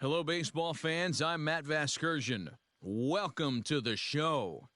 Hello, baseball fans. I'm Matt Vasgersian. Welcome to the show.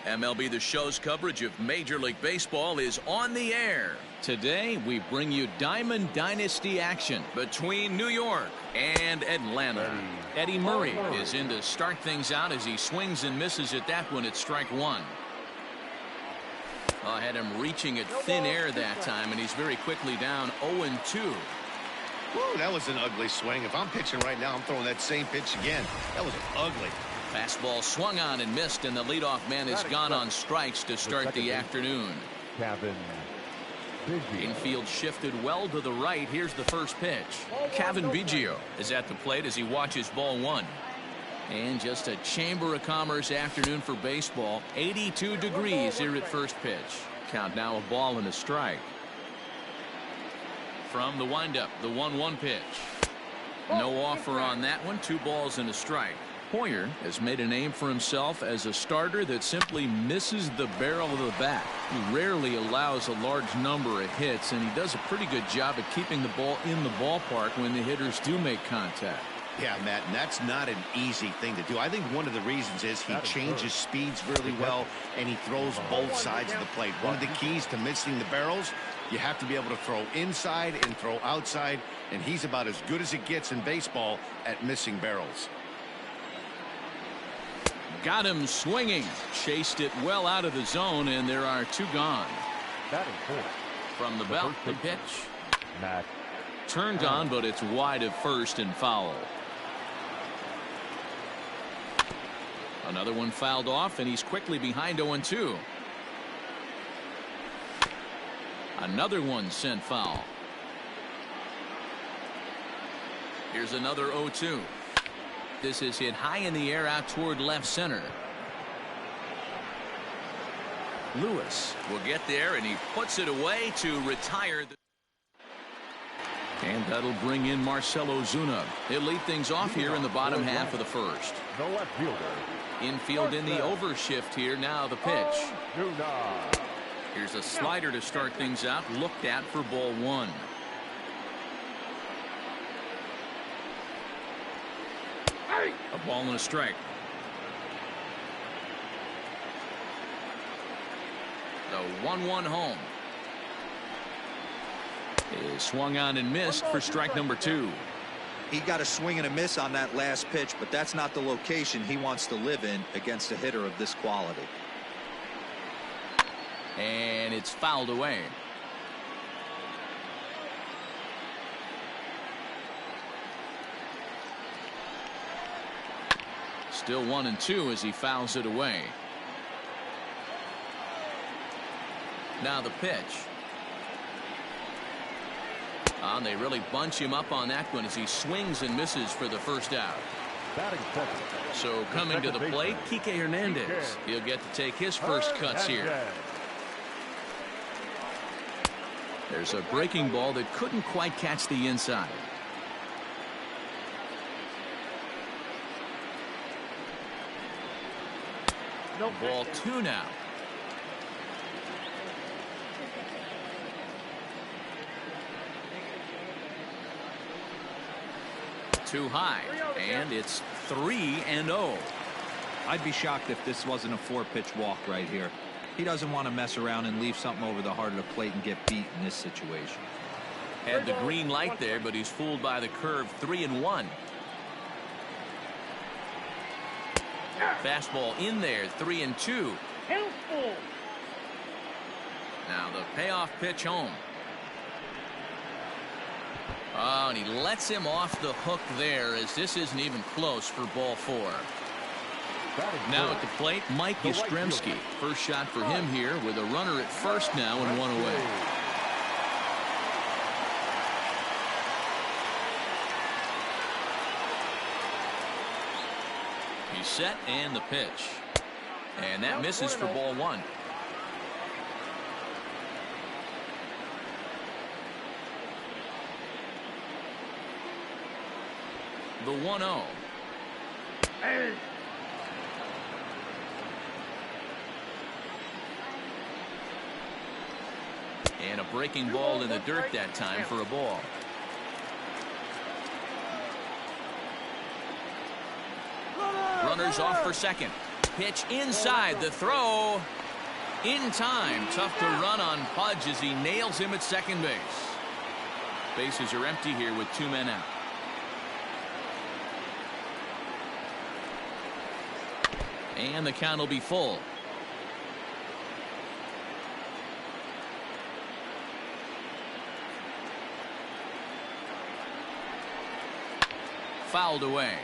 MLB The Show's coverage of Major League Baseball is on the air. Today, we bring you Diamond Dynasty action between New York and Atlanta. Eddie Murray is in to start things out as he swings and misses at that one at strike one. I had him reaching at thin air that time, and he's very quickly down 0-2. Woo, that was an ugly swing. If I'm pitching right now, I'm throwing that same pitch again. That was ugly. Fastball swung on and missed, and the leadoff man has gone on strikes to start the afternoon. Infield shifted well to the right. Here's the first pitch. Cavan Biggio is at the plate as he watches ball one. And just a Chamber of Commerce afternoon for baseball. 82 degrees here at first pitch. Count now a ball and a strike. From the windup, the 1-1 pitch. No offer on that one. 2 balls and a strike. Hoyer has made a name for himself as a starter that simply misses the barrel of the bat. He rarely allows a large number of hits, and he does a pretty good job at keeping the ball in the ballpark when the hitters do make contact. Yeah, Matt, and that's not an easy thing to do. I think one of the reasons is he changes speeds really well, and he throws both sides of the plate. One of the keys to missing the barrels, you have to be able to throw inside and throw outside, and he's about as good as it gets in baseball at missing barrels. Got him swinging. Chased it well out of the zone, and there are 2 gone. From the belt, the pitch. Turned on, but it's wide of first and foul. Another one fouled off, and he's quickly behind 0-2. Another one sent foul. Here's another 0-2. This is hit high in the air out toward left center. Lewis will get there, and he puts it away to retire the And that'll bring in Marcell Ozuna. He'll lead things off here in the bottom half of the first. The left fielder. Infield in the overshift here. Now the pitch. Ozuna. Here's a slider to start things out. Looked at for ball one. A ball and a strike. The 1-1 home. Is swung on and missed for strike number 2. He got a swing and a miss on that last pitch, but that's not the location he wants to live in against a hitter of this quality. And it's fouled away. Still 1-2 as he fouls it away. Now the pitch. And they really bunch him up on that one as he swings and misses for the first out. So coming to the plate, Kike Hernandez. He'll get to take his first cuts here. There's a breaking ball that couldn't quite catch the inside. Ball 2 now. Too high, and it's 3-0. I'd be shocked if this wasn't a 4-pitch walk right here. He doesn't want to mess around and leave something over the heart of the plate and get beat in this situation. Had the green light there, but he's fooled by the curve. 3-1. Fastball in there. 3-2. Now the payoff pitch home. Oh, and he lets him off the hook there as this isn't even close for ball 4. Now at the plate, Mike Yastrzemski. First shot for him here with a runner at first now and 1 away. He's set and the pitch. And that misses for ball 1. The 1-0. And a breaking ball in the dirt that time for a ball. Runners off for second. Pitch inside. The throw in time. Tough to run on Pudge as he nails him at second base. Bases are empty here with 2 men out. And the count will be full. Fouled away.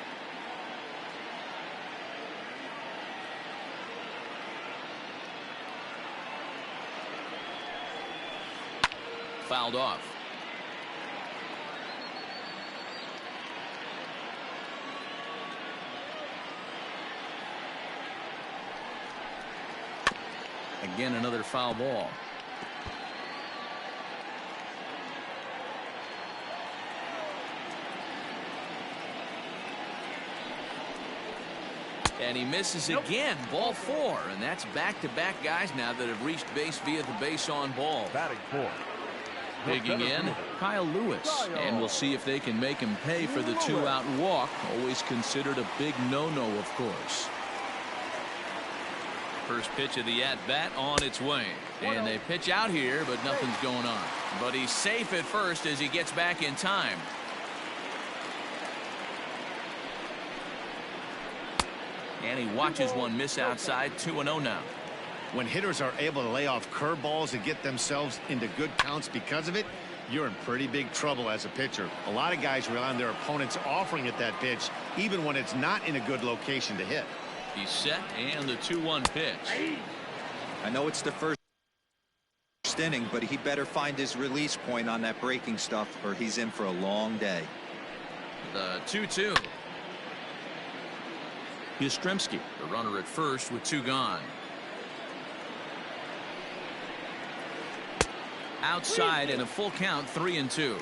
Fouled off. Again, another foul ball. And he misses again. Ball 4. And that's back-to-back guys now that have reached base via the base on ball. Batting 4. Digging in, Kyle Lewis. And we'll see if they can make him pay for the 2-out walk. Always considered a big no-no, of course. First pitch of the at-bat on its way. And they pitch out here, but nothing's going on. But he's safe at first as he gets back in time. And he watches one miss outside. 2-0 now. When hitters are able to lay off curveballs and get themselves into good counts because of it, you're in pretty big trouble as a pitcher. A lot of guys rely on their opponents offering at that pitch, even when it's not in a good location to hit. He's set and the 2-1 pitch. I know it's the first inning, but he better find his release point on that breaking stuff or he's in for a long day. The 2-2. Yastrzemski, the runner at first with 2 gone. Outside and a full count. 3-2.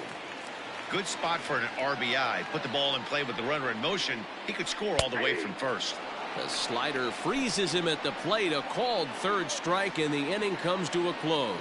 Good spot for an RBI. Put the ball in play with the runner in motion. He could score all the way from first. The slider freezes him at the plate. A called third strike, and the inning comes to a close.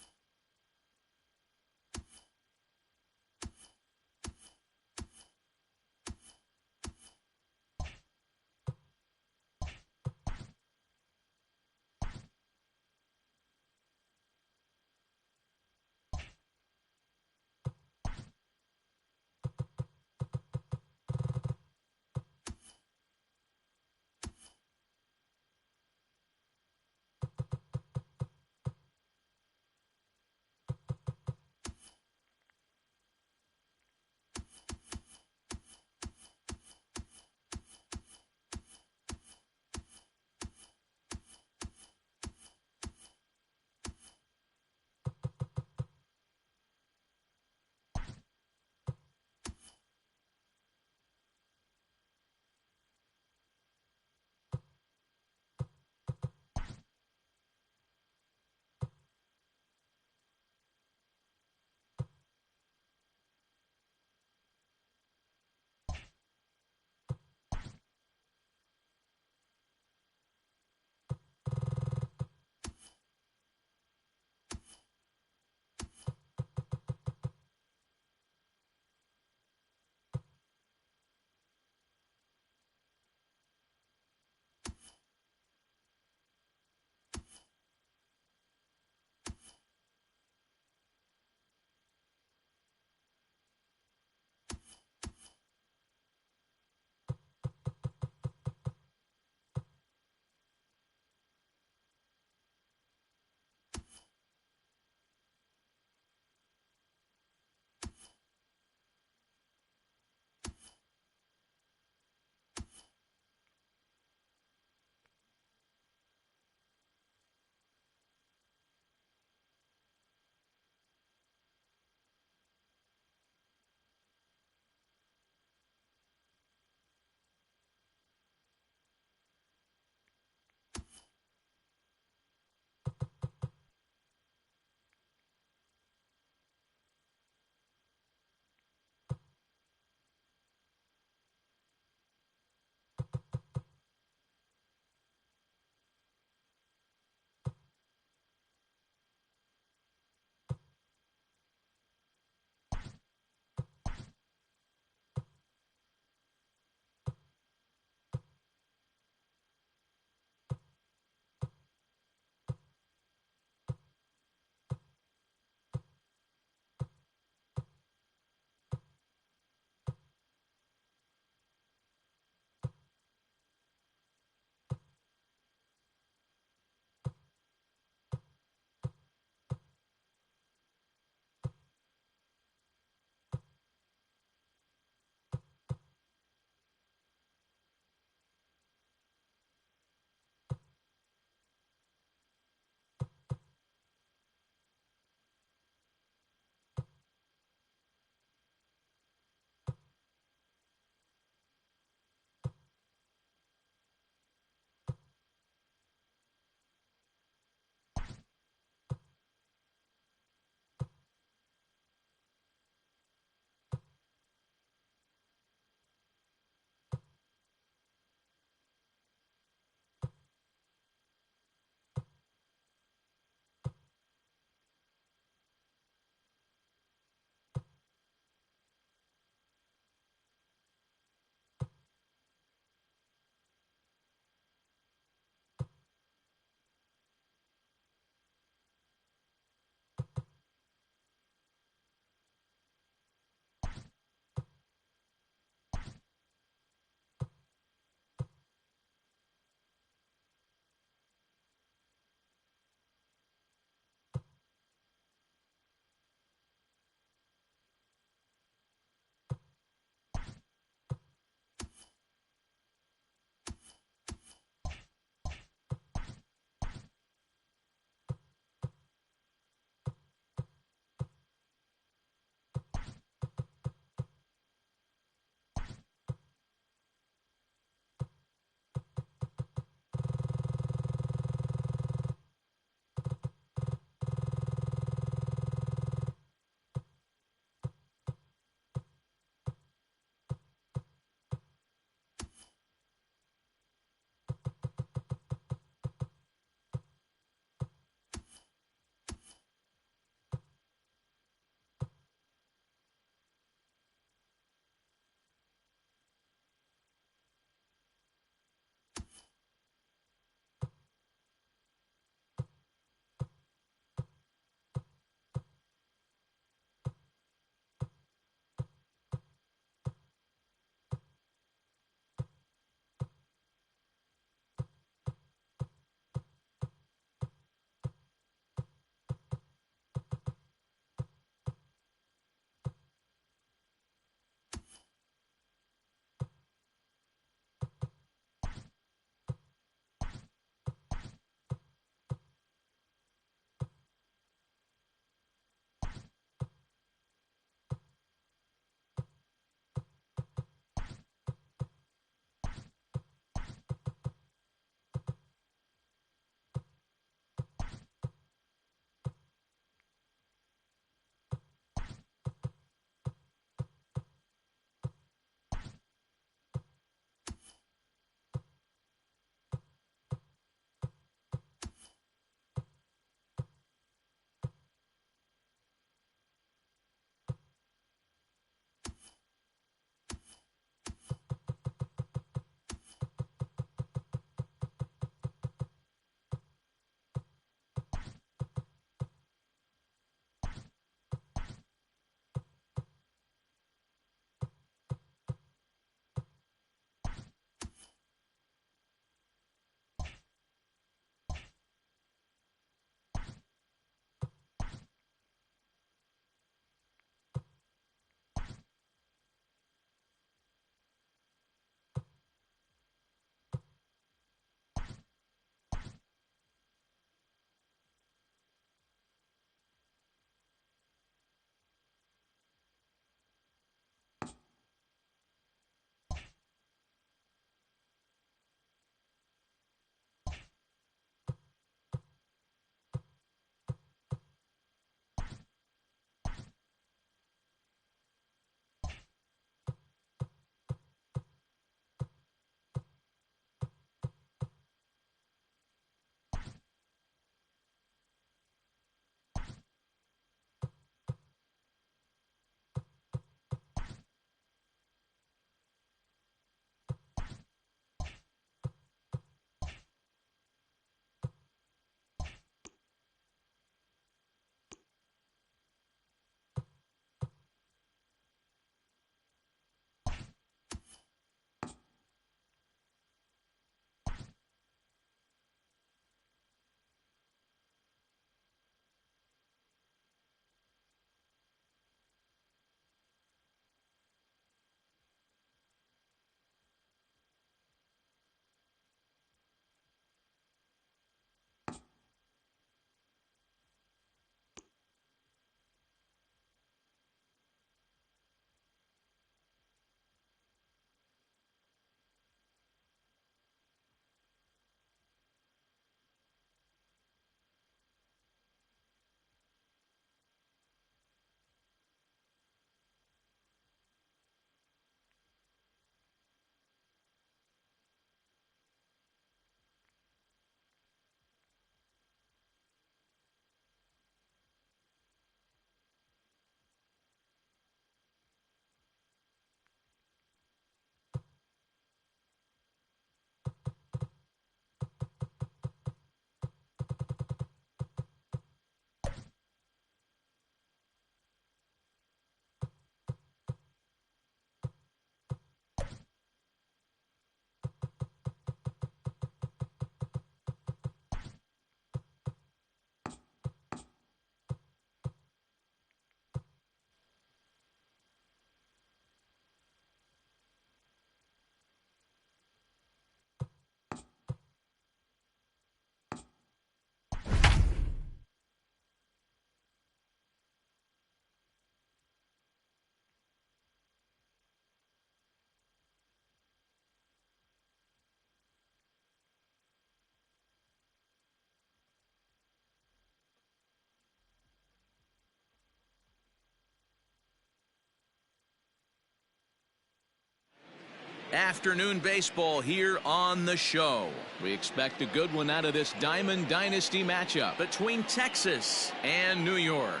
Afternoon baseball here on the show. We expect a good one out of this Diamond Dynasty matchup between Texas and New York.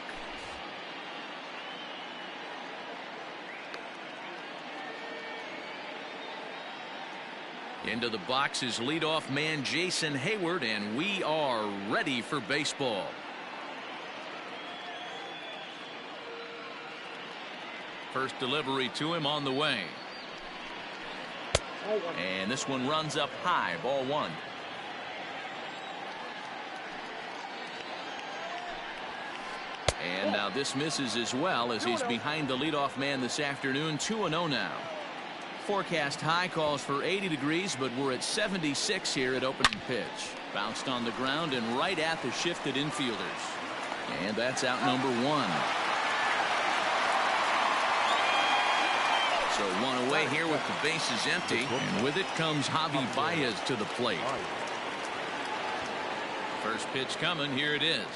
Into the box is leadoff man Jason Hayward, and we are ready for baseball. First delivery to him on the way. And this one runs up high, ball one. And now this misses as well, as he's behind the leadoff man this afternoon. 2-0 now. Forecast high calls for 80 degrees, but we're at 76 here at opening pitch. Bounced on the ground and right at the shifted infielders. And that's out number one. So one away here with the bases empty, and with it comes Javi Baez to the plate. First pitch coming, here it is.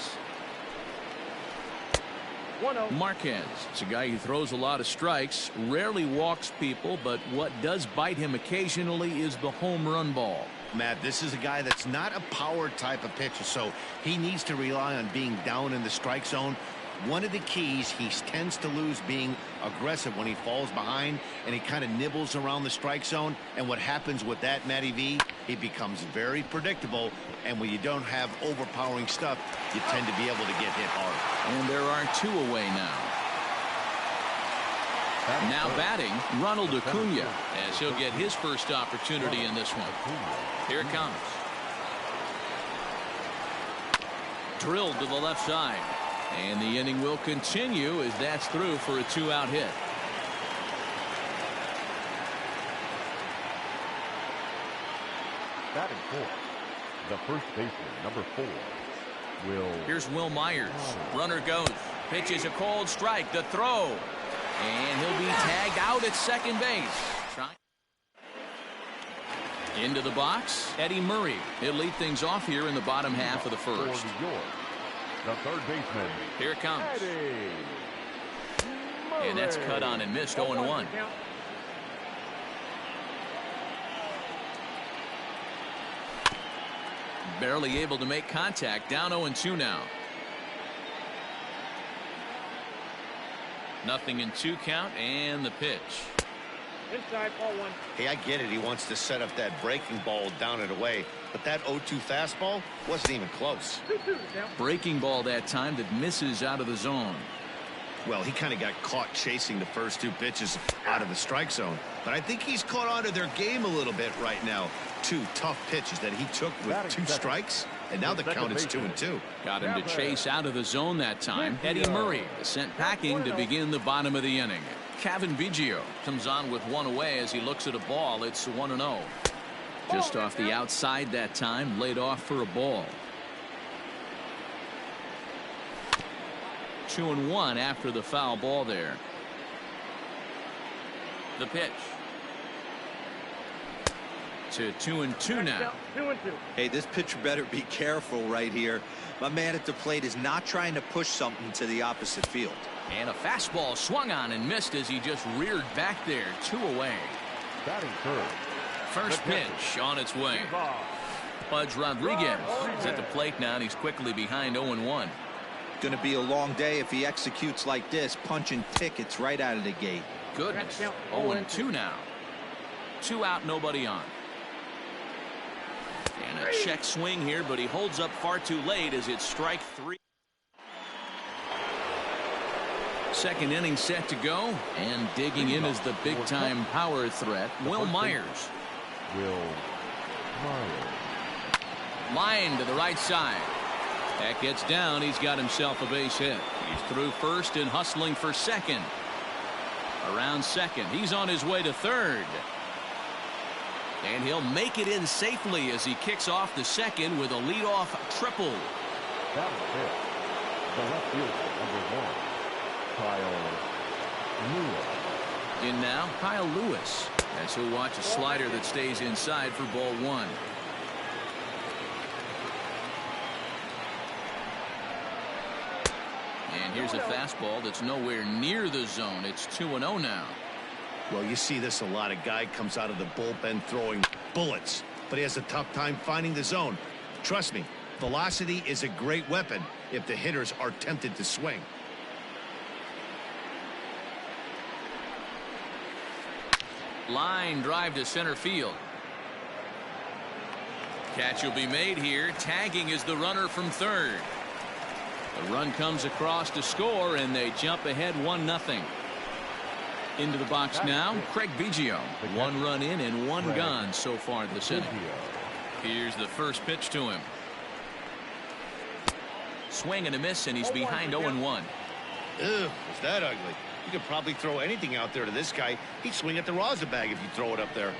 Marquez, it's a guy who throws a lot of strikes, rarely walks people, but what does bite him occasionally is the home run ball. Matt, this is a guy that's not a power type of pitcher, so he needs to rely on being down in the strike zone. One of the keys, he tends to lose being aggressive when he falls behind, and he kind of nibbles around the strike zone. And what happens with that, Matty V, he becomes very predictable, and when you don't have overpowering stuff, you tend to be able to get hit hard. And there are two away now. Now batting, Ronald Acuna, as he'll get his first opportunity in this one. Here it comes. Drilled to the left side. And the inning will continue as that's through for a two-out hit. Batting fourth, the first baseman, number 4, Will. Here's Will Myers. Runner goes. Pitches a cold strike. The throw. And he'll be tagged out at second base. Into the box, Eddie Murray. He'll lead things off here in the bottom half of the first. For New York, the third baseman. Here it comes. Eddie And that's Murray. cut on and missed. 0-1. Barely able to make contact. Down 0-2 now. Nothing in 2 count, and the pitch. Inside, ball one. Hey, I get it. He wants to set up that breaking ball down and away, but that 0-2 fastball wasn't even close. 2-2 now. Breaking ball that time that misses out of the zone. Well, he kind of got caught chasing the first 2 pitches out of the strike zone, but I think he's caught on to their game a little bit right now. 2 tough pitches that he took with 2 strikes, and now the count is 2-2. Got him to chase out of the zone that time. Eddie Murray is sent packing to begin the bottom of the inning. Kevin Biggio comes on with 1 away as he looks at a ball. It's 1-0. Just off the outside that time, laid off for a ball. 2-1 after the foul ball there. The pitch. To 2-2 now. 2-2. Hey, this pitcher better be careful right here. My man at the plate is not trying to push something to the opposite field. And a fastball swung on and missed as he just reared back there. 2 away. Batting third. First pitch on its way. Pudge Rodriguez is at the plate now, and he's quickly behind 0-1. Going to be a long day if he executes like this, punching tickets right out of the gate. Goodness. 0-2 now. 2 out, nobody on. And a check swing here, but he holds up far too late as it's strike 3. Second inning set to go, and digging in is the big-time power threat, Will Myers. Will Myers. Line to the right side. That gets down. He's got himself a base hit. He's through first and hustling for second. Around second. He's on his way to third. And he'll make it in safely as he kicks off the second with a leadoff triple. Batting fifth, the left fielder, number 1, Kyle Lewis. In now, Kyle Lewis, as he'll watch a slider that stays inside for ball 1. And here's a fastball that's nowhere near the zone. It's 2-0 now. Well, you see this a lot. A guy comes out of the bullpen throwing bullets, but he has a tough time finding the zone. Trust me, velocity is a great weapon if the hitters are tempted to swing. Line drive to center field. Catch will be made here. Tagging is the runner from third. The run comes across to score, and they jump ahead 1-0. Into the box now, Craig Biggio. 1 run in and 1 gone so far this inning. Here's the first pitch to him. Swing and a miss, and he's behind 0-1. Ew, is that ugly? You could probably throw anything out there to this guy. He'd swing at the rosin bag if you throw it up there.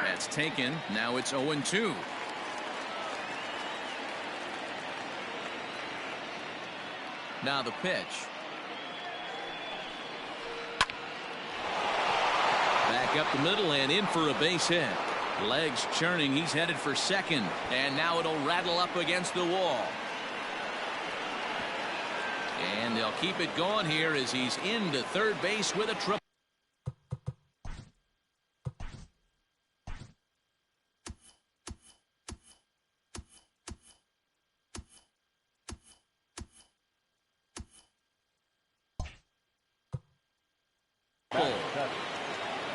That's taken. Now it's 0-2. Now the pitch. Back up the middle and in for a base hit. Legs churning. He's headed for second. And now it'll rattle up against the wall. And they'll keep it going here as he's into third base with a triple.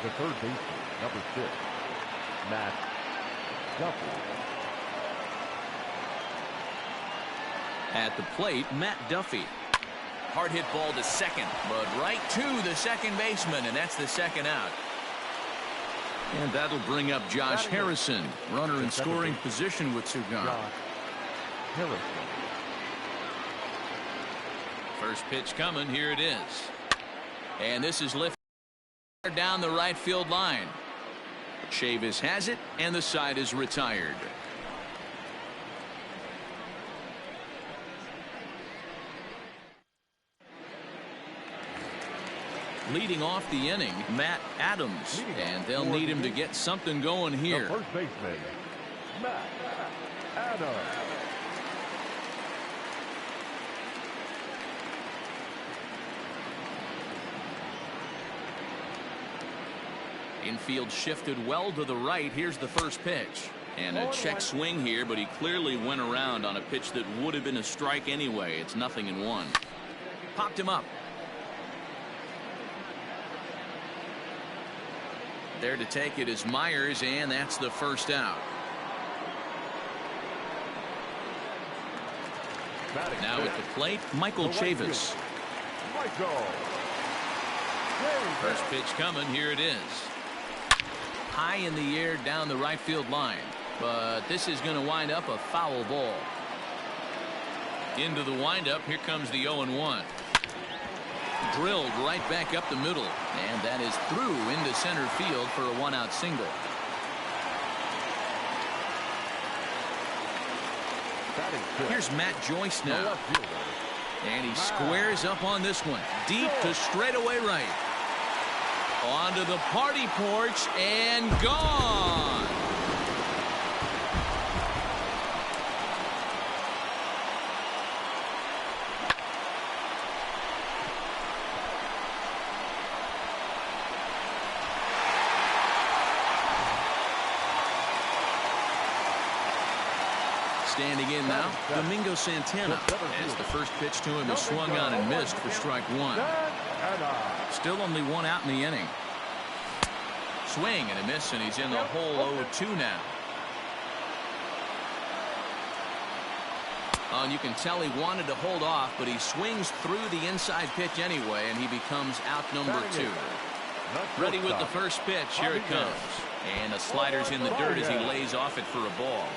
The third baseman, number 6, Matt Duffy. At the plate, Matt Duffy. Hard hit ball to second, but right to the second baseman, and that's the second out. And that'll bring up Josh Harrison, runner in scoring position with 2 gone. Harrison. First pitch coming. Here it is. And this is lifted down the right field line. Chavis has it, and the side is retired. Leading off the inning, Matt Adams, and they'll need him to get something going here. The first baseman, Matt Adams. Infield shifted well to the right. Here's the first pitch. And a check swing here, but he clearly went around on a pitch that would have been a strike anyway. It's 0-1. Popped him up. There to take it is Myers, and that's the first out. Now at the plate, Michael Chavis. First pitch coming. Here it is. High in the air down the right field line, but this is going to wind up a foul ball. Into the windup. Here comes the 0-1. Drilled right back up the middle, and that is through into center field for a 1-out single. Here's Matt Joyce now, and he squares up on this one, deep to straightaway right. Onto the party porch and gone. Standing in now, Domingo Santana, as the first pitch to him is swung on and missed for strike 1. Still only 1 out in the inning. Swing and a miss, and he's in the hole 0-2 now. And you can tell he wanted to hold off, but he swings through the inside pitch anyway, and he becomes out number 2. Ready with the first pitch. Here it comes. And the slider's in the dirt as he lays off it for a ball.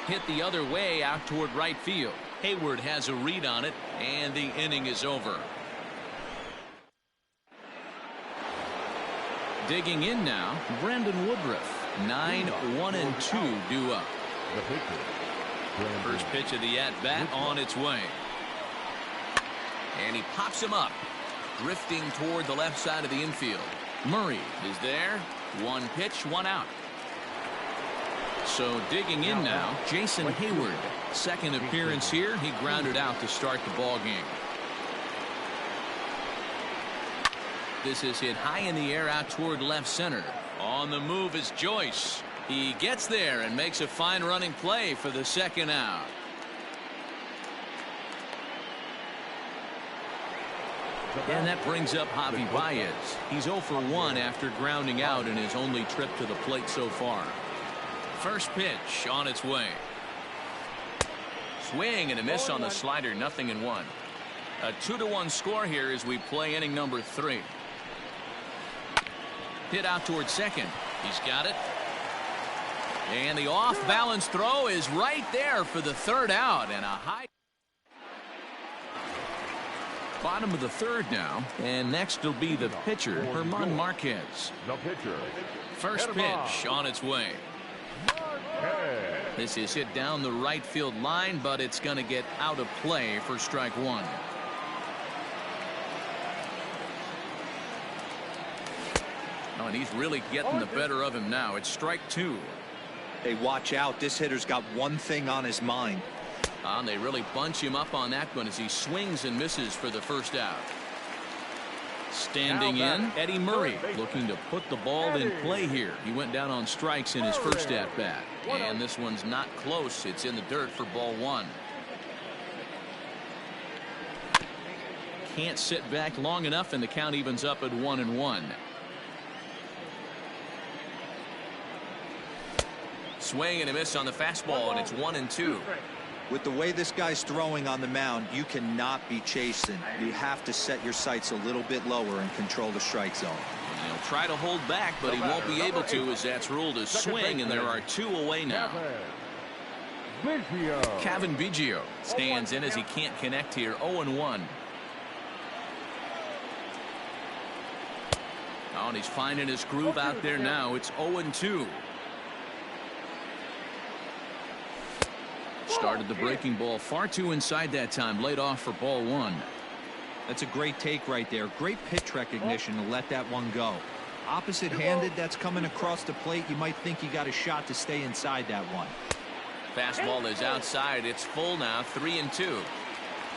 Hit the other way out toward right field. Hayward has a read on it, and the inning is over. Digging in now, Brandon Woodruff. 9-1-2 due up. First pitch of the at-bat on its way. And he pops him up, drifting toward the left side of the infield. Murray is there. 1 pitch, 1 out. So digging in now, Jason Hayward. Second appearance here. He grounded out to start the ball game. This is hit high in the air out toward left center. On the move is Joyce. He gets there and makes a fine running play for the second out. And that brings up Javi Baez. He's 0 for 1 after grounding out in his only trip to the plate so far. First pitch on its way. Swing and a miss on the slider. 0-1. A 2-1 score here as we play inning number 3. Hit out towards second. He's got it. And the off-balance throw is right there for the third out. And a high. Bottom of the third now. And next will be the pitcher, German Marquez. The pitcher. First pitch on its way. This is hit down the right field line, but it's going to get out of play for strike 1. Oh, and he's really getting the better of him now. It's strike 2. Hey, watch out. This hitter's got one thing on his mind. And they really bunch him up on that one as he swings and misses for the first out. Standing in, Eddie Murray looking to put the ball in play here. He went down on strikes in his first at bat. And this one's not close. It's in the dirt for ball 1. Can't sit back long enough, and the count evens up at 1-1. Swing and a miss on the fastball, and it's 1-2. With the way this guy's throwing on the mound, you cannot be chasing. You have to set your sights a little bit lower and control the strike zone. And he'll try to hold back, but he won't be able to, as that's ruled a swing, and there are 2 away now. Kevin Biggio stands in as he can't connect here. 0-1. Oh, and he's finding his groove out there now. It's 0-2. Started the breaking ball far too inside that time. Laid off for ball 1. That's a great take right there. Great pitch recognition to let that one go. Opposite handed, that's coming across the plate. You might think you got a shot to stay inside that one. Fastball is outside. It's full now. 3-2.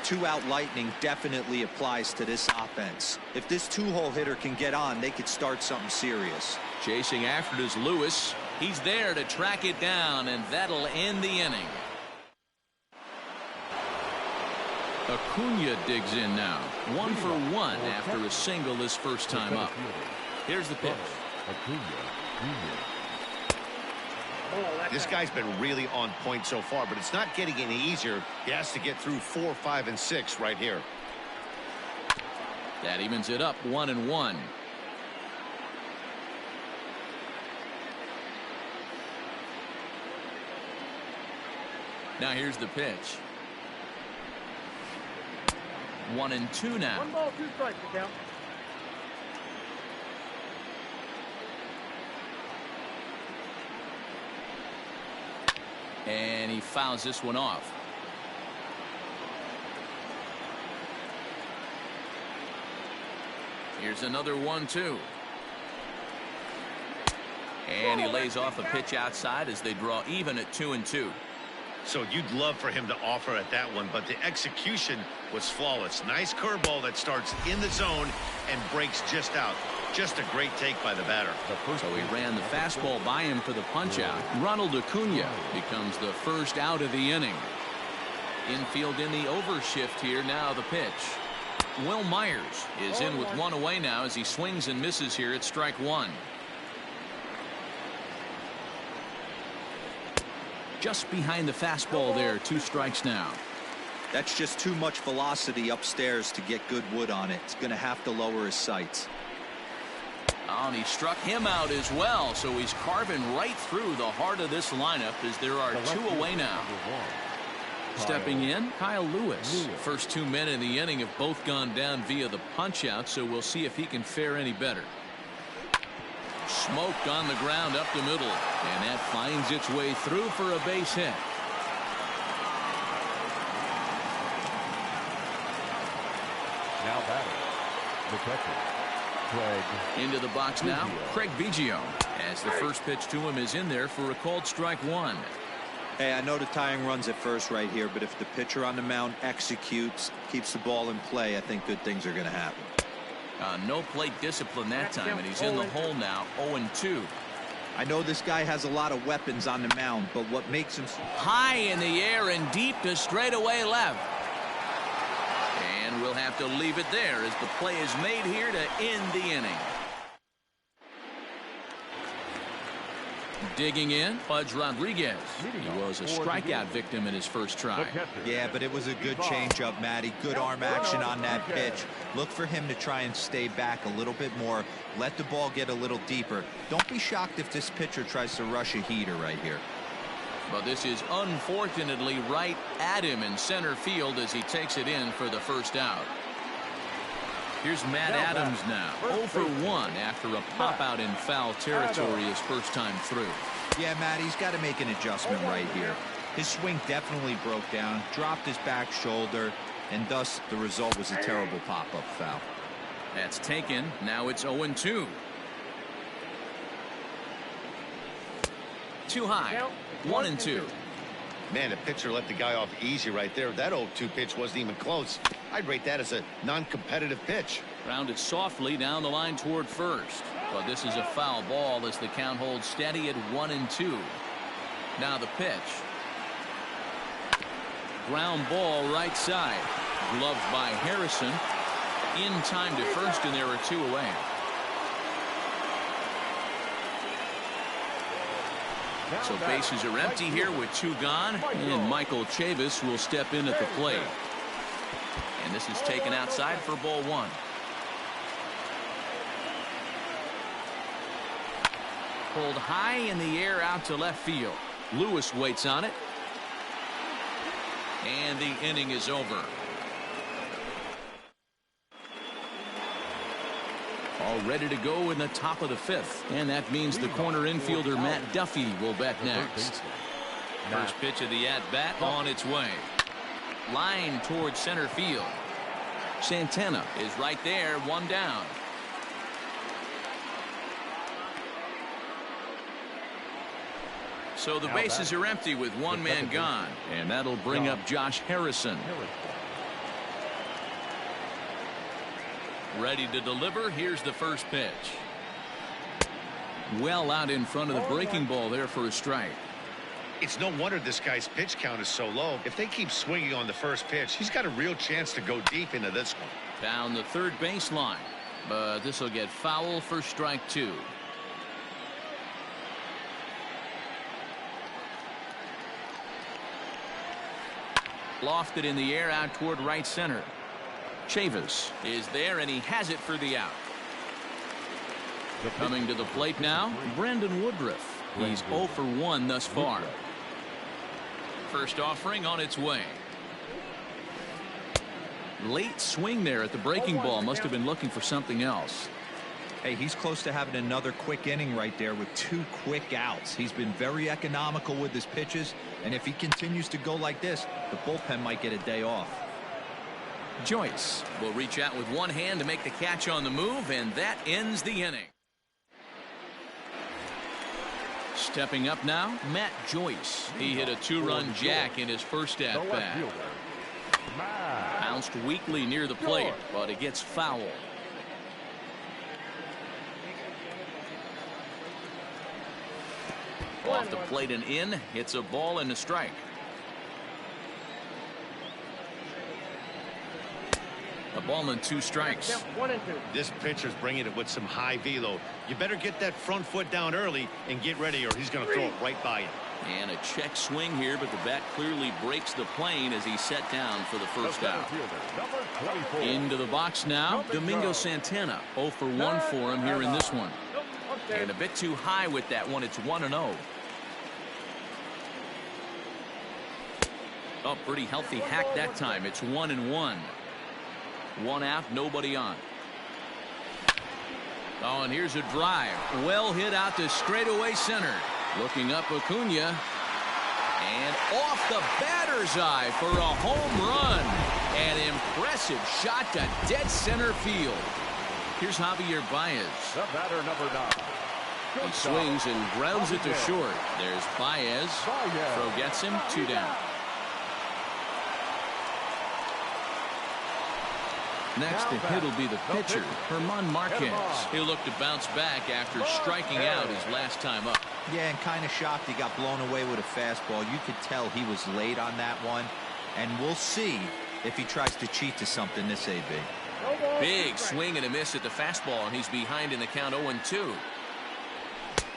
2-out lightning definitely applies to this offense. If this 2-hole hitter can get on, they could start something serious. Chasing after it is Lewis. He's there to track it down, and that'll end the inning. Acuna digs in now. 1 for 1 after a single his first time up. Here's the pitch. This guy's been really on point so far, but it's not getting any easier. He has to get through 4, 5, and 6 right here. That evens it up 1-1. Now here's the pitch. 1-2 now. 1 ball, 2 strikes to count. And he fouls this one off. Here's another 1-2. And he lays off a pitch outside as they draw even at 2-2. So you'd love for him to offer at that one, but the execution was flawless. Nice curveball that starts in the zone and breaks just out. Just a great take by the batter. So he ran the fastball by him for the punch out. Ronald Acuna becomes the first out of the inning. Infield in the overshift here. Now the pitch. Will Myers is in with 1 away now as he swings and misses here at strike 1. Just behind the fastball there. 2 strikes now. That's just too much velocity upstairs to get good wood on it. It's going to have to lower his sights. Oh, and he struck him out as well. So he's carving right through the heart of this lineup as there are 2 away now. Stepping in, Kyle Lewis. First 2 men in the inning have both gone down via the punch out, so we'll see if he can fare any better. Smoked on the ground up the middle, and that finds its way through for a base hit. Now batting, the catcher, Craig. Into the box now, Craig Biggio, as the first pitch to him is in there for a called strike 1. Hey, I know the tying runs at first right here, but if the pitcher on the mound executes, keeps the ball in play, I think good things are going to happen. No plate discipline that time, and he's in the hole now, 0-2. I know this guy has a lot of weapons on the mound, but what makes him high in the air and deep to straightaway left. And we'll have to leave it there as the play is made here to end the inning. Digging in, Pudge Rodriguez. He was a strikeout victim in his first try. Yeah, but it was a good changeup, Matty. Good arm action on that pitch. Look for him to try and stay back a little bit more. Let the ball get a little deeper. Don't be shocked if this pitcher tries to rush a heater right here. But this is unfortunately right at him in center field as he takes it in for the first out. Here's Matt Adams now, 0 for 1 after a pop-out in foul territory his first time through. Yeah, Matt, he's got to make an adjustment right here. His swing definitely broke down, dropped his back shoulder, and thus the result was a terrible pop-up foul. That's taken. Now it's 0-2. Too high. 1-2. Man, the pitcher let the guy off easy right there. That 0-2 pitch wasn't even close. I'd rate that as a non-competitive pitch. Grounded softly down the line toward first. But this is a foul ball as the count holds steady at 1-2. Now the pitch. Ground ball right side. Gloved by Harrison. In time to first, and there are 2 away. So bases are empty here with 2 gone, and Michael Chavis will step in at the plate. And this is taken outside for ball 1. Pulled high in the air out to left field. Lewis waits on it. And the inning is over. All ready to go in the top of the 5th. And that means the corner infielder Matt Duffy will bat next. First pitch of the at-bat on its way. Line towards center field. Santana is right there, 1 down. So the bases are empty with 1 man gone. And that'll bring up Josh Harrison. Ready to deliver. Here's the first pitch. Well out in front of the breaking ball there for a strike. It's no wonder this guy's pitch count is so low. If they keep swinging on the first pitch, he's got a real chance to go deep into this one. Down the third baseline. But this will get foul for strike 2. Lofted in the air out toward right center. Chavis is there, and he has it for the out. Coming to the plate now, Brandon Woodruff. He's 0 for 1 thus far. First offering on its way. Late swing there at the breaking ball. Must have been looking for something else. Hey, he's close to having another quick inning right there with 2 quick outs. He's been very economical with his pitches, and if he continues to go like this, the bullpen might get a day off. Joyce will reach out with 1 hand to make the catch on the move, and that ends the inning. Stepping up now, Matt Joyce. He hit a 2-run jack in his first at-bat. Bounced weakly near the plate, but it gets foul. Off the plate and in. Hits a ball and a strike. A ball and 2 strikes. 1-2. This pitcher's bringing it with some high velo. You better get that front foot down early and get ready, or he's going to throw it right by you. And a check swing here, but the bat clearly breaks the plane as he's set down for the first out. Into the box now, Domingo Santana. 0 for 1 for him here in this one. And a bit too high with that one. It's 1-0. Oh, pretty healthy hack that time. It's 1-1. 1 out, nobody on. Oh, and here's a drive. Well hit out to straightaway center. Looking up Acuna. And off the batter's eye for a home run. An impressive shot to dead center field. Here's Javier Baez. The batter, number 9. He swings and grounds it to short. There's Baez. Throw gets him, 2 down. Next to hit will be the pitcher, Herman Marquez. He'll look to bounce back after striking out his last time up. Yeah, and kind of shocked he got blown away with a fastball. You could tell he was late on that one. And we'll see if he tries to cheat to something this AB. Big swing and a miss at the fastball, and he's behind in the count 0-2.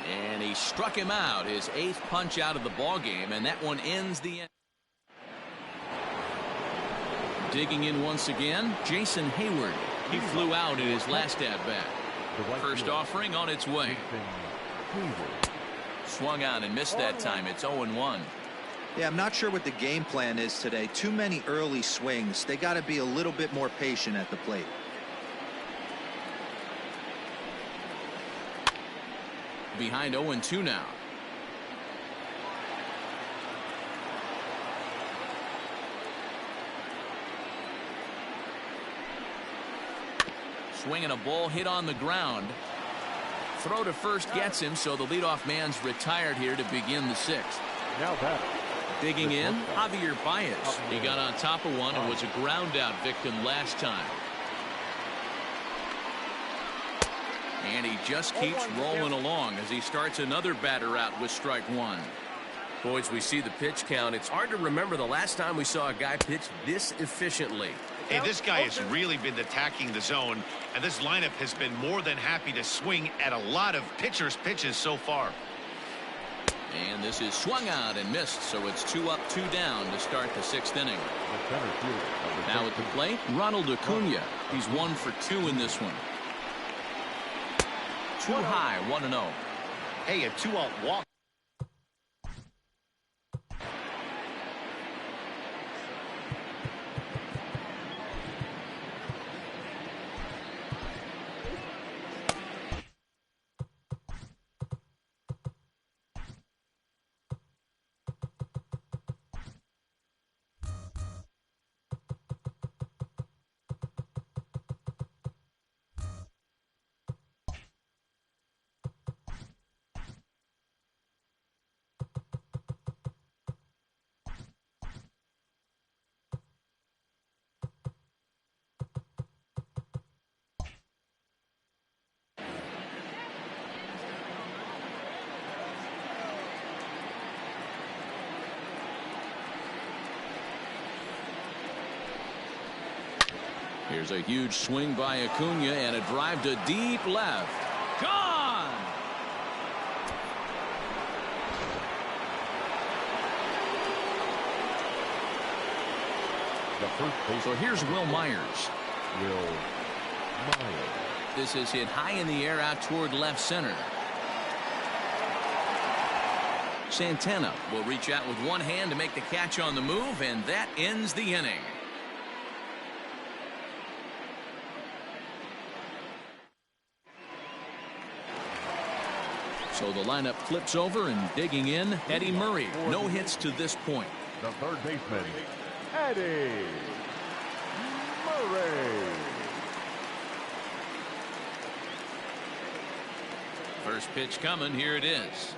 And he struck him out, his 8th punch out of the ball game, and that one ends the end. Digging in once again, Jason Hayward. He flew out in his last at-bat. First offering on its way. Swung out and missed that time. It's 0-1. Yeah, I'm not sure what the game plan is today. Too many early swings. They got to be a little bit more patient at the plate. Behind 0-2 now. Swinging a ball hit on the ground. Throw to first gets him, so the leadoff man's retired here to begin the 6th. Now that. Digging in, Javier Baez. He got on top of one and was a ground out victim last time. And he just keeps rolling along as he starts another batter out with strike 1. Boys, we see the pitch count. It's hard to remember the last time we saw a guy pitch this efficiently. Hey, this guy has really been attacking the zone, and this lineup has been more than happy to swing at a lot of pitchers' pitches so far. And this is swung out and missed, so it's 2 up, 2 down to start the 6th inning. Now at the plate, Ronald Acuna. He's 1 for 2 in this one. Too high, 1-0. Hey, a 2-out walk. Here's a huge swing by Acuna and a drive to deep left. Gone! So here's Will Myers. This is hit high in the air out toward left center. Santana will reach out with one hand to make the catch on the move, and that ends the inning. So the lineup flips over, and digging in, Eddie Murray. No hits to this point. The third baseman, Eddie Murray. First pitch coming. Here it is.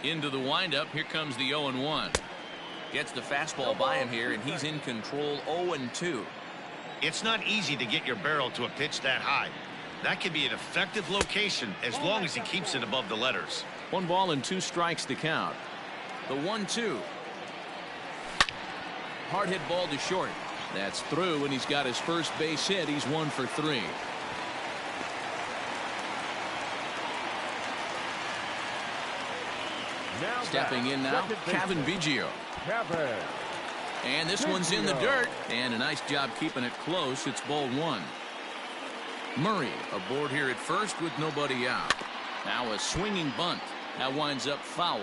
Into the windup. Here comes the 0-1. Gets the fastball by him here, and he's in control. 0-2. It's not easy to get your barrel to a pitch that high. That could be an effective location as long as he keeps it above the letters. 1 ball and 2 strikes to count. The 1-2. Hard hit ball to short. That's through, and he's got his first base hit. He's 1 for 3. Stepping in now, Kevin Biggio. And this one's in the dirt, and a nice job keeping it close. It's ball 1. Murray aboard here at first with nobody out. Now a swinging bunt. That winds up foul.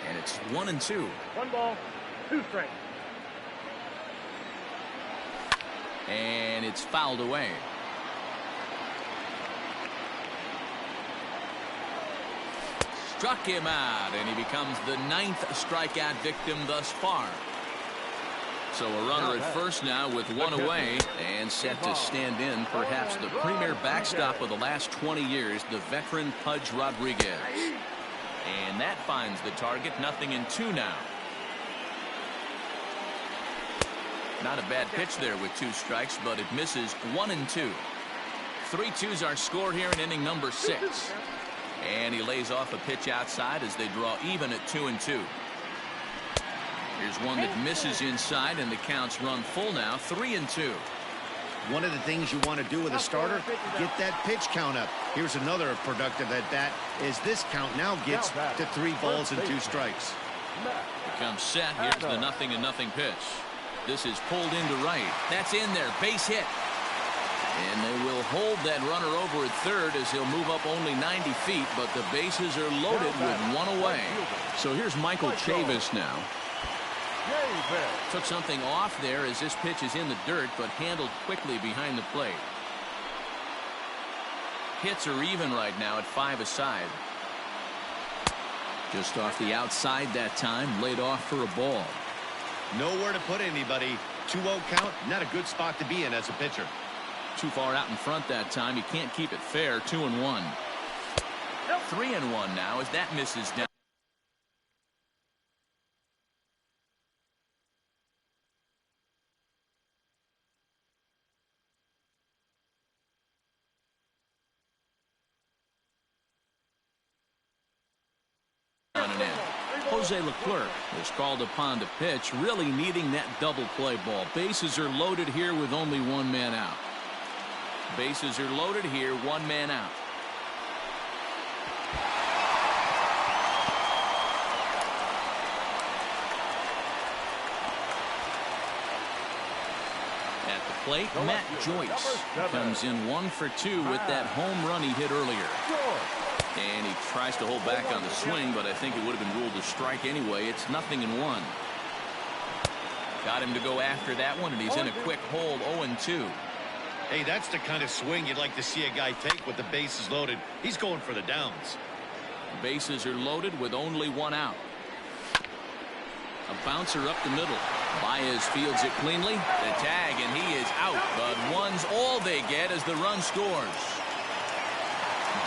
And it's 1-2. 1 ball, 2 strikes. And it's fouled away. Struck him out, and he becomes the 9th strikeout victim thus far. So a runner at first now with one away and set to stand in perhaps the premier backstop of the last 20 years, the veteran Pudge Rodriguez. And that finds the target. 0-2 now. Not a bad pitch there with 2 strikes, but it misses. 1-2. 3-2's our score here in inning number 6. And he lays off a pitch outside as they draw even at 2-2. Here's one that misses inside, and the count's run full now. 3-2. One of the things you want to do with a starter, get that pitch count up. Here's another productive at bat as this count now gets to 3 balls and 2 strikes. Becomes set. Here's the 0-0 pitch. This is pulled into right. That's in there. Base hit. And they will hold that runner over at third as he'll move up only 90 feet, but the bases are loaded with 1 away. So here's Michael Chavis now. Took something off there as this pitch is in the dirt, but handled quickly behind the plate. Hits are even right now at 5 aside. Just off the outside that time, laid off for a ball. Nowhere to put anybody. 2-0 count, not a good spot to be in as a pitcher. Too far out in front that time. You can't keep it fair. 2-1. 3-1 now as that misses down. Jose Leclerc is called upon to pitch, really needing that double play ball. Bases are loaded here with only 1 man out. Bases are loaded here, 1 man out. At the plate, Matt Joyce comes in 1 for 2 with that home run he hit earlier. And he tries to hold back on the swing, but I think it would have been ruled a strike anyway. It's 0-1. Got him to go after that one, and he's in a quick hold. 0-2. Hey, that's the kind of swing you'd like to see a guy take with the bases loaded. He's going for the downs. Bases are loaded with only 1 out. A bouncer up the middle. Baez fields it cleanly. The tag, and he is out. But 1's all they get as the run scores.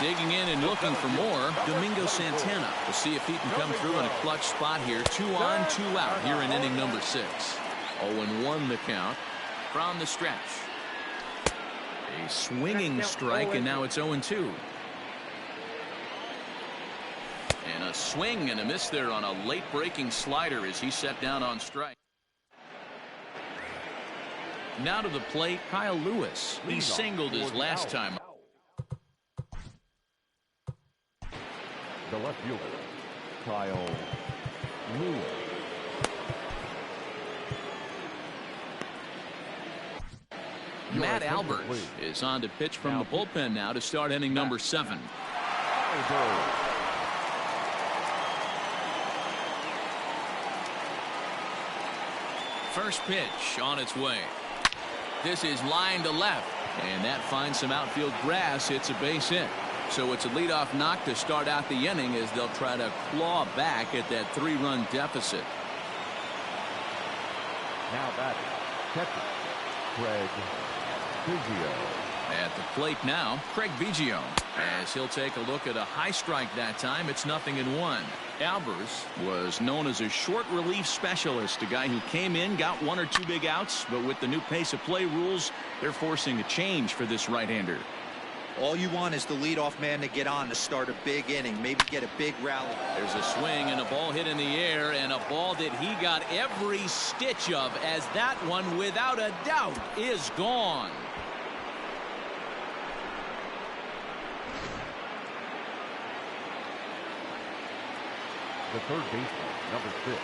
Digging in and looking for more, Domingo Santana. We'll see if he can come through in a clutch spot here. 2 on, 2 out here in inning number 6. 0-1 the count from the stretch. A swinging strike, and now it's 0-2. And a swing and a miss there on a late breaking slider as he set down on strike. Now to the plate, Kyle Lewis. He singled his last time. The left fielder, Kyle Lewis. Matt Albert is on to pitch from the bullpen now to start inning number 7. First pitch on its way. This is line to left, and that finds some outfield grass. It's a base hit. So it's a leadoff knock to start out the inning as they'll try to claw back at that 3-run deficit. Now batting, catcher, Craig Biggio. At the plate now, Craig Biggio, as he'll take a look at a high strike that time. It's 0-1. Albers was known as a short relief specialist, a guy who came in, got 1 or 2 big outs, but with the new pace of play rules, they're forcing a change for this right-hander. All you want is the leadoff man to get on to start a big inning, maybe get a big rally. There's a swing and a ball hit in the air, and a ball that he got every stitch of, as that one, without a doubt, is gone. The third baseman, number 6.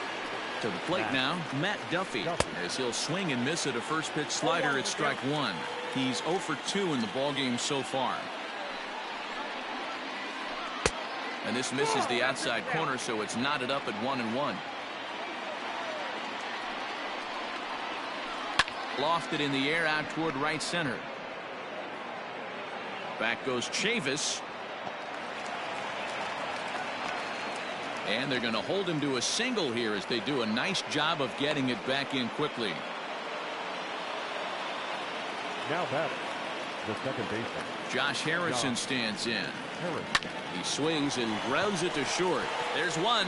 To the plate now, Matt Duffy, as he'll swing and miss at a first pitch slider at strike 1. He's 0 for 2 in the ballgame so far. And this misses the outside corner, so it's knotted up at 1-1. Lofted in the air out toward right center. Back goes Chavis. And they're going to hold him to a single here as they do a nice job of getting it back in quickly. Now batting, the second baseman. Josh Harrison stands in. Harrison. He swings and grounds it to short. There's one.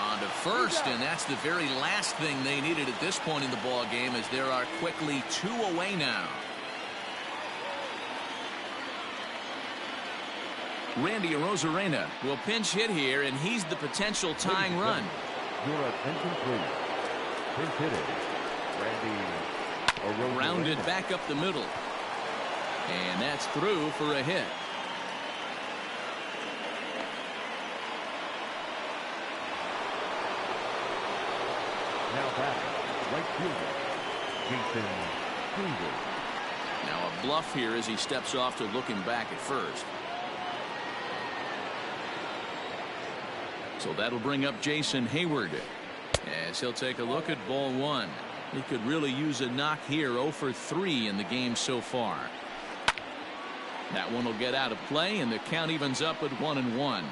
On to first, and that's the very last thing they needed at this point in the ball game, as there are quickly 2 away now. Randy Arozarena will pinch hit here, and he's the potential tying run. Your attention, please. Pinch hitting, Randy Arozarena. Rounded back up the middle, and that's through for a hit. Now back, right fielder, Jason Hayward. Now a bluff here as he steps off to looking back at first. So that'll bring up Jason Hayward as he'll take a look at ball 1. He could really use a knock here. 0 for 3 in the game so far. That one will get out of play, and the count evens up at 1-1.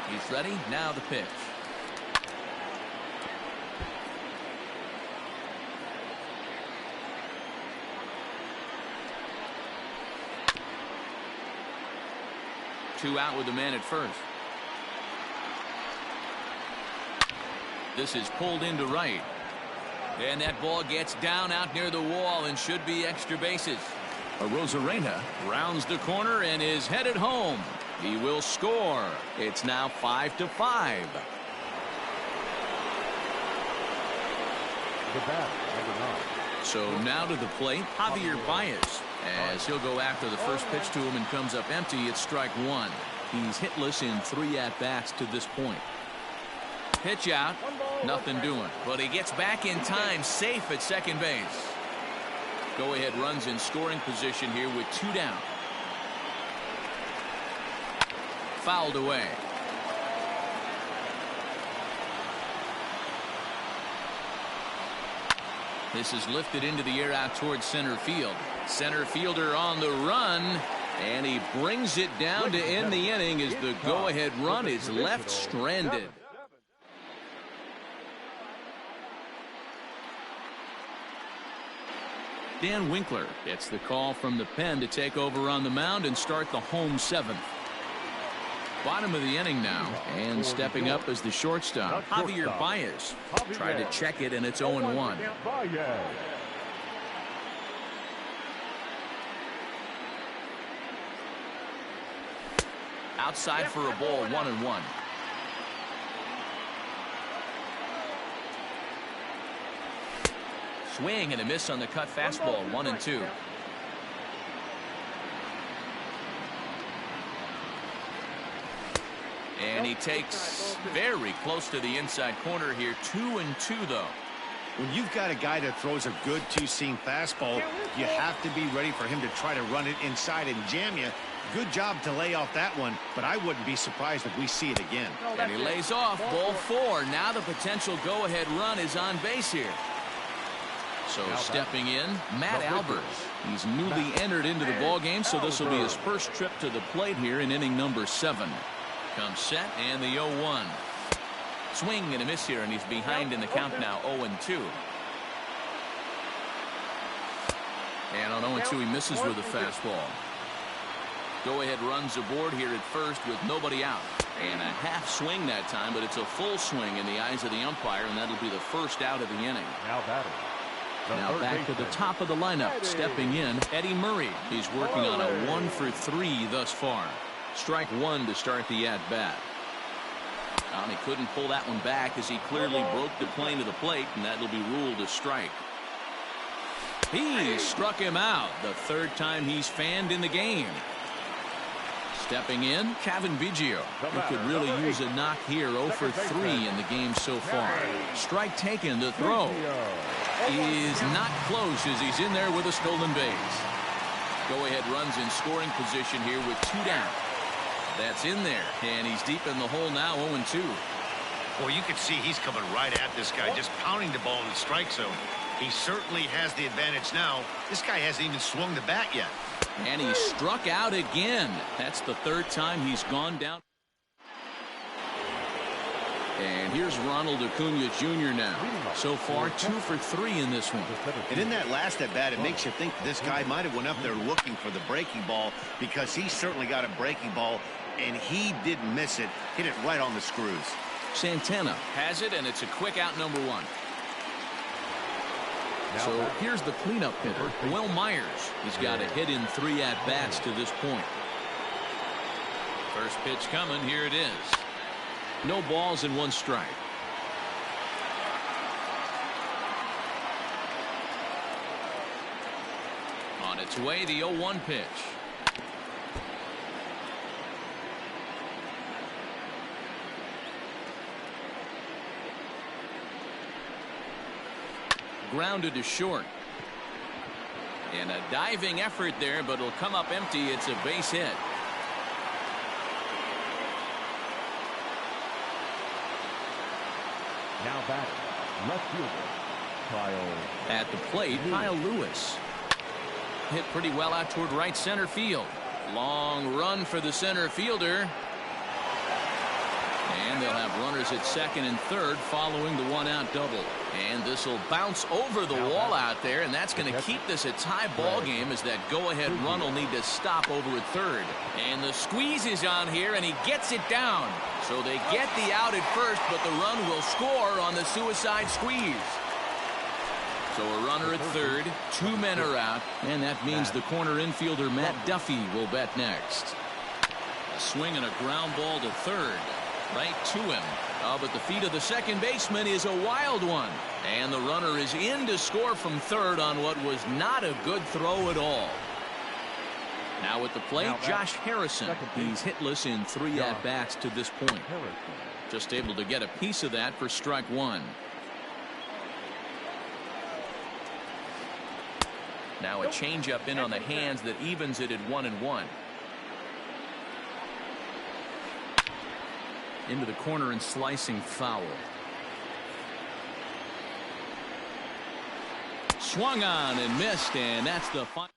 He's ready. Now the pitch. Two out with the man at first. This is pulled into right. And that ball gets down out near the wall and should be extra bases. Arozarena rounds the corner and is headed home. He will score. It's now 5-5. The bat, number 9. So now to the plate, Javier Baez, as he'll go after the first pitch to him and comes up empty. It's strike 1. He's hitless in 3 at-bats to this point. Pitch out, nothing doing, but he gets back in time, safe at second base. Go-ahead runs in scoring position here with 2 down. Fouled away. This is lifted into the air out towards center field. Center fielder on the run, and he brings it down to end the inning as the go-ahead run is left stranded. Dan Winkler gets the call from the pen to take over on the mound and start the home 7th. Bottom of the inning now, and stepping up as the shortstop, Javier Baez. Tried to check it, and it's 0-1. Outside for a ball, 1-1. Swing and a miss on the cut fastball, 1-2. And he takes very close to the inside corner here. 2-2 though. When you've got a guy that throws a good two-seam fastball, you have to be ready for him to try to run it inside and jam you. Good job to lay off that one, but I wouldn't be surprised if we see it again. And he lays off ball 4. Now the potential go-ahead run is on base here. So stepping in, Matt Albers. He's newly entered into the ball game, so this will be his first trip to the plate here in inning number 7. Comes set and the 0-1. Swing and a miss here, and he's behind in the count now, 0-2. And on 0-2 he misses with a fastball. Go ahead runs aboard here at first with nobody out. And a half swing that time, but it's a full swing in the eyes of the umpire, and that'll be the first out of the inning. Now batting. Now back to the top of the lineup. Stepping in, Eddie Murray. He's working on a 1 for 3 thus far. Strike 1 to start the at-bat. And he couldn't pull that one back as he clearly broke the plane of the plate, and that'll be ruled a strike. He struck him out the 3rd time he's fanned in the game. Stepping in, Kevin Biggio. He could really use a knock here. 0 for 3 in the game so far. Strike taken. The throw is not close as he's in there with a stolen base. Go-ahead runs in scoring position here with 2 down. That's in there, and he's deep in the hole now, 0-2. Well, you can see he's coming right at this guy, just pounding the ball in the strike zone. He certainly has the advantage now. This guy hasn't even swung the bat yet. And he struck out again. That's the 3rd time he's gone down. And here's Ronald Acuna Jr. now. So far, 2 for 3 in this one. And in that last at bat, it makes you think this guy might have went up there looking for the breaking ball, because he certainly got a breaking ball, and he didn't miss it. Hit it right on the screws. Santana has it, and it's a quick out, number 1. So here's the cleanup hitter, Will Myers. He's got a hit in 3 at-bats to this point. First pitch coming. Here it is. No balls and 1 strike. On its way, the 0-1 pitch. Grounded to short. And a diving effort there, but it'll come up empty. It's a base hit. Now back, left fielder, Kyle. At the plate, Kyle Lewis. Hit pretty well out toward right center field. Long run for the center fielder. And they'll have runners at second and third following the 1-out double. And this will bounce over the wall out there, and that's going to keep this a tie ball game, as that go-ahead run will need to stop over at third. And the squeeze is on here, and he gets it down. So they get the out at first, but the run will score on the suicide squeeze. So a runner at third, 2 men are out, and that means the corner infielder Matt Duffy will bat next. A swing and a ground ball to third. Right to him. Oh, but the feet of the second baseman is a wild one. And the runner is in to score from third on what was not a good throw at all. Now at the plate, Josh Harrison. He's hitless in 3 at-bats to this point. Just able to get a piece of that for strike 1. Now a changeup in on the hands that evens it at 1-1. Into the corner and slicing foul. Swung on and missed, and that's the final.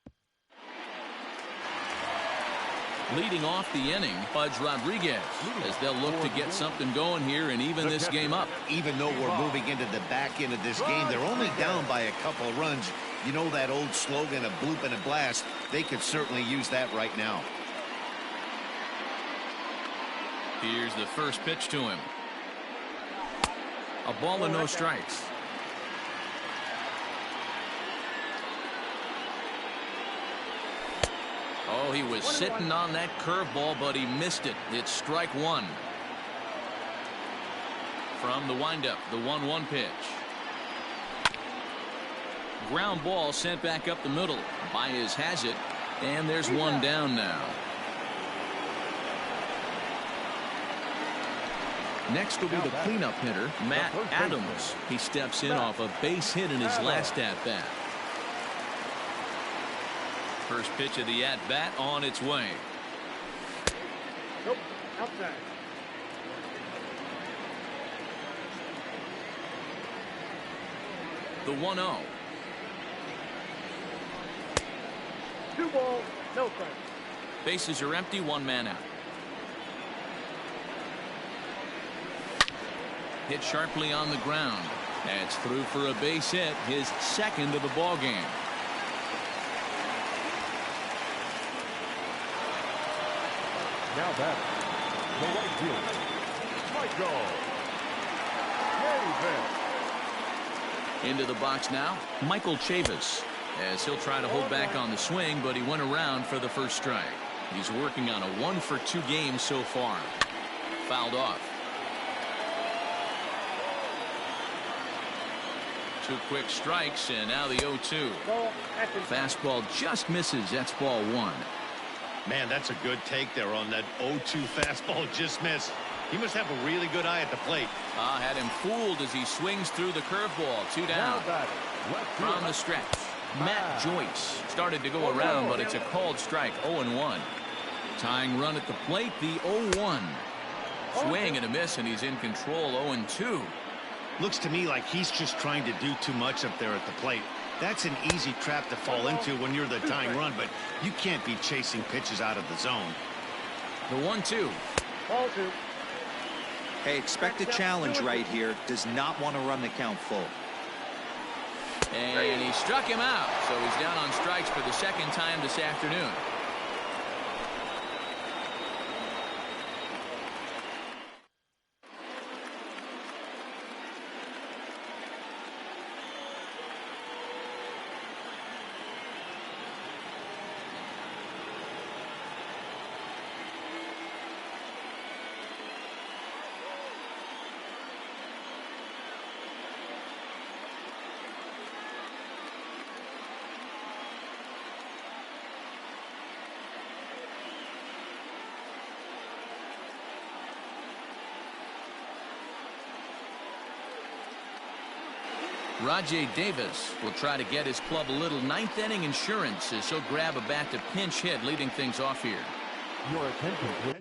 Leading off the inning, Pudge Rodriguez, as they'll look to get something going here and even this game up. Even though we're moving into the back end of this game, they're only down by a couple of runs. You know that old slogan, a bloop and a blast? They could certainly use that right now. Here's the first pitch to him. A ball and no strikes. Oh, he was sitting on that curveball, but he missed it. It's strike 1. From the windup, the 1-1 pitch. Ground ball sent back up the middle. Baez has it, and there's 1 down now. Next will be the cleanup hitter, Matt Adams. He steps in off a base hit in his last at-bat. First pitch of the at-bat on its way. Nope, outside. The 1-0. 2 balls, no strikes. Bases are empty, 1 man out. Hit sharply on the ground. That's through for a base hit, his second of the ball game. Now back, the right fielder, Michael Chavis. Into the box now, Michael Chavis, as he'll try to hold back on the swing, but he went around for the first strike. He's working on a 1-for-2 game so far. Fouled off. 2 quick strikes, and now the 0-2. Fastball just misses. That's ball 1. Man, that's a good take there on that 0-2 fastball just missed. He must have a really good eye at the plate. Had him fooled as he swings through the curveball. 2 down. From the stretch, Matt Joyce started to go around, but it's a called strike. 0-1. Tying run at the plate, the 0-1. Swing and a miss, and he's in control. 0-2. Looks to me like he's just trying to do too much up there at the plate. That's an easy trap to fall into when you're the tying run, but you can't be chasing pitches out of the zone. The 1-2. Ball 2. Hey, expect a challenge right here. Does not want to run the count full. And he struck him out, so he's down on strikes for the second time this afternoon. Rajay Davis will try to get his club a little ninth inning insurance as he'll grab a bat to pinch hit, leading things off here. Your attention, please.